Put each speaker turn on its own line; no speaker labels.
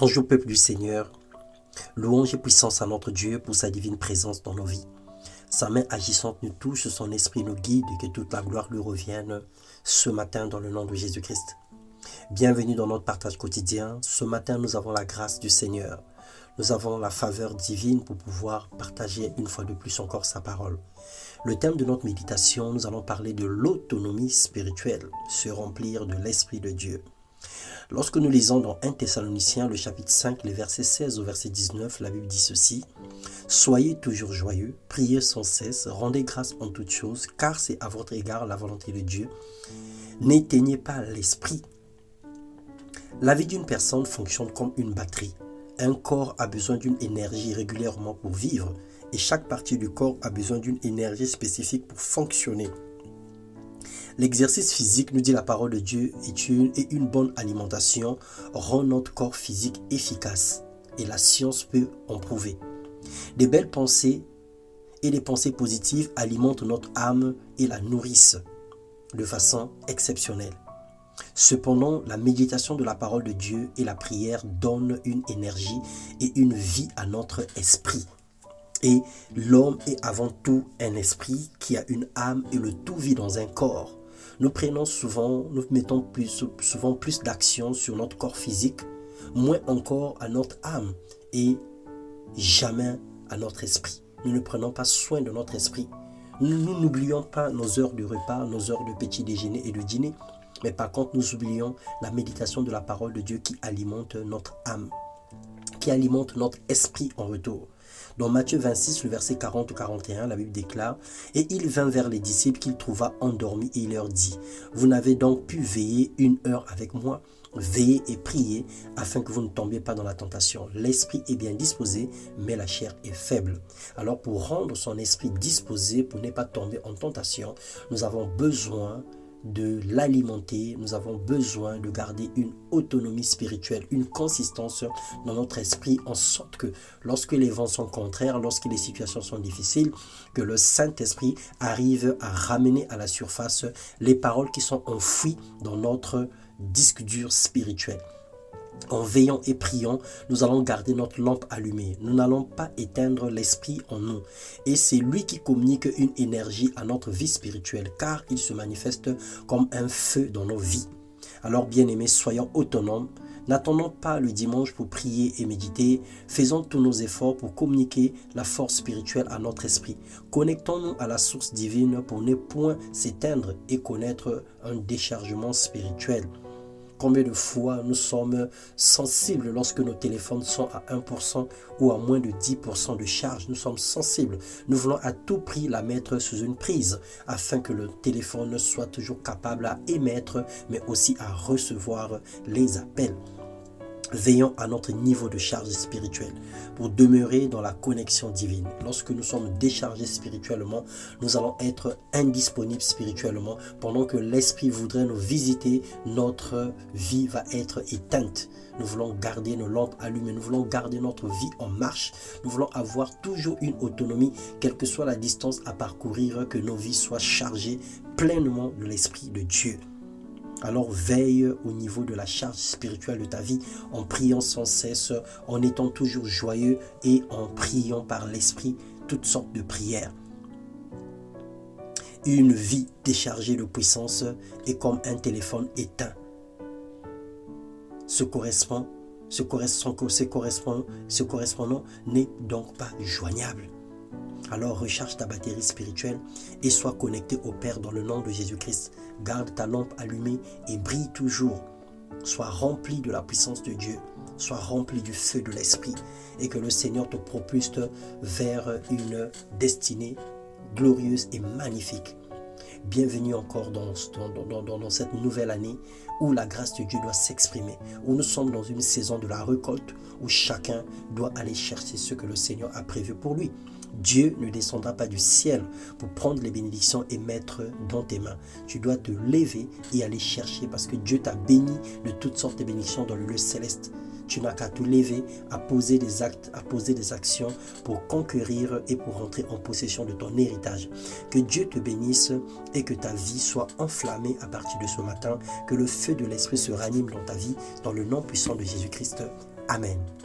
Bonjour peuple du Seigneur, louange et puissance à notre Dieu pour sa divine présence dans nos vies. Sa main agissante nous touche, son esprit nous guide et que toute la gloire lui revienne ce matin dans le nom de Jésus-Christ. Bienvenue dans notre partage quotidien. Ce matin, nous avons la grâce du Seigneur. Nous avons la faveur divine pour pouvoir partager une fois de plus encore sa parole. Le thème de notre méditation, nous allons parler de l'autonomie spirituelle, se remplir de l'Esprit de Dieu. Lorsque nous lisons dans 1 Thessaloniciens, le chapitre 5, les versets 16 au verset 19, la Bible dit ceci. « Soyez toujours joyeux, priez sans cesse, rendez grâce en toutes choses, car c'est à votre égard la volonté de Dieu. N'éteignez pas l'esprit. » La vie d'une personne fonctionne comme une batterie. Un corps a besoin d'une énergie régulièrement pour vivre et chaque partie du corps a besoin d'une énergie spécifique pour fonctionner. L'exercice physique, nous dit la parole de Dieu, et une bonne alimentation rend notre corps physique efficace et la science peut en prouver. Des belles pensées et des pensées positives alimentent notre âme et la nourrissent de façon exceptionnelle. Cependant, la méditation de la parole de Dieu et la prière donnent une énergie et une vie à notre esprit. Et l'homme est avant tout un esprit qui a une âme et le tout vit dans un corps. Nous mettons souvent plus d'action sur notre corps physique, moins encore à notre âme et jamais à notre esprit. Nous ne prenons pas soin de notre esprit. Nous n'oublions pas nos heures de repas, nos heures de petit déjeuner et de dîner. Mais par contre, nous oublions la méditation de la parole de Dieu qui alimente notre âme, qui alimente notre esprit en retour. Dans Matthieu 26, le verset 40 ou 41, la Bible déclare « Et il vint vers les disciples qu'il trouva endormis et il leur dit « Vous n'avez donc pu veiller 1 heure avec moi ? Veillez et priez afin que vous ne tombiez pas dans la tentation. L'esprit est bien disposé, mais la chair est faible. » Alors pour rendre son esprit disposé, pour ne pas tomber en tentation, nous avons besoin de l'alimenter, nous avons besoin de garder une autonomie spirituelle, une consistance dans notre esprit, en sorte que lorsque les vents sont contraires, lorsque les situations sont difficiles, que le Saint-Esprit arrive à ramener à la surface les paroles qui sont enfouies dans notre disque dur spirituel. En veillant et priant, nous allons garder notre lampe allumée. Nous n'allons pas éteindre l'esprit en nous. Et c'est lui qui communique une énergie à notre vie spirituelle, car il se manifeste comme un feu dans nos vies. Alors bien-aimés, soyons autonomes. N'attendons pas le dimanche pour prier et méditer. Faisons tous nos efforts pour communiquer la force spirituelle à notre esprit. Connectons-nous à la source divine pour ne point s'éteindre et connaître un déchargement spirituel. Combien de fois nous sommes sensibles lorsque nos téléphones sont à 1% ou à moins de 10% de charge. Nous sommes sensibles. Nous voulons à tout prix la mettre sous une prise afin que le téléphone soit toujours capable à émettre mais aussi à recevoir les appels. Veillons à notre niveau de charge spirituelle pour demeurer dans la connexion divine. Lorsque nous sommes déchargés spirituellement, nous allons être indisponibles spirituellement. Pendant que l'Esprit voudrait nous visiter, notre vie va être éteinte. Nous voulons garder nos lampes allumées, nous voulons garder notre vie en marche. Nous voulons avoir toujours une autonomie, quelle que soit la distance à parcourir, que nos vies soient chargées pleinement de l'Esprit de Dieu. Alors veille au niveau de la charge spirituelle de ta vie en priant sans cesse, en étant toujours joyeux et en priant par l'esprit toutes sortes de prières. Une vie déchargée de puissance est comme un téléphone éteint. Ce correspondant n'est donc pas joignable. Alors recharge ta batterie spirituelle et sois connecté au Père dans le nom de Jésus-Christ. Garde ta lampe allumée et brille toujours. Sois rempli de la puissance de Dieu. Sois rempli du feu de l'Esprit et que le Seigneur te propulse vers une destinée glorieuse et magnifique. Bienvenue encore dans cette nouvelle année où la grâce de Dieu doit s'exprimer, où nous sommes dans une saison de la récolte, où chacun doit aller chercher ce que le Seigneur a prévu pour lui. Dieu ne descendra pas du ciel pour prendre les bénédictions et mettre dans tes mains. Tu dois te lever et aller chercher parce que Dieu t'a béni de toutes sortes de bénédictions dans le lieu céleste. Tu n'as qu'à te lever, à poser des actes, à poser des actions pour conquérir et pour rentrer en possession de ton héritage. Que Dieu te bénisse et que ta vie soit enflammée à partir de ce matin. Que le feu de l'Esprit se ranime dans ta vie, dans le nom puissant de Jésus-Christ. Amen.